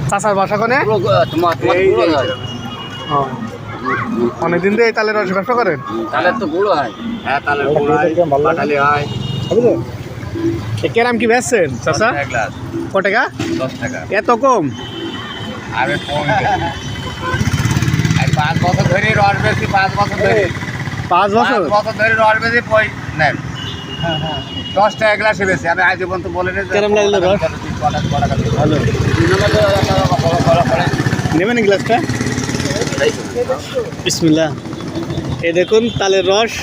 চাচার বাসা কোনে? অনেকদিন দিয়ে এই তালের রস ব্যবসা করেন? তালের তো গুঁড়ো হয়। হ্যাঁ, তালের গুঁড়ো হয়, পাটালি হয়। কেরাম কি বেচছেন চাচা? ক টাকা? 10 টাকা। এত কম? আমি কম 5 বছর ধরে রস বেশি, 5 বছর ধরে 5 বছর? 5 বছর ধরে রস বেশি নেন 10 টাকা গ্লাসে বেশি। আমি আজ পর্যন্ত বলে নিই কেরাম লাগলো রস? ভালো। নেবেন গ্লাসটা? বিসমিল্লাহ। এই দেখুন তালের রস,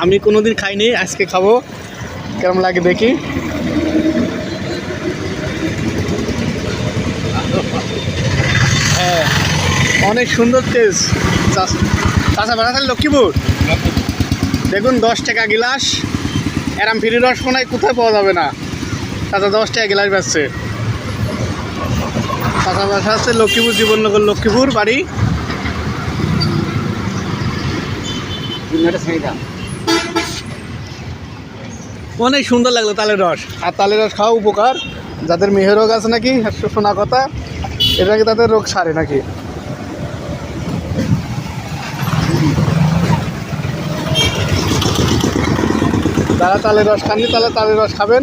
আমি কোনোদিন খাইনি, আজকে খাবো, কেমন লাগে দেখি। হ্যাঁ, অনেক সুন্দর টেস্ট। চাচা বাড়া লক্ষ্মীপুর। দেখুন 10 টাকা গিলাস, এরাম ফ্রি রস মনে হয় কোথায় পাওয়া যাবে না। চাচা 10 টাকা গিলাস বেচছে। চাচা বাসা আছে লক্ষ্মীপুর, জীবননগর লক্ষ্মীপুর বাড়ি। অনেক সুন্দর লাগলো তালের রস। আর তালের রস খাওয়া উপকার, যাদের মেহে রোগ আছে নাকি শোনা কথা, এটা কি তাদের রোগ সারে নাকি। যারা তালের রস খাননি তাহলে তালের রস খাবেন।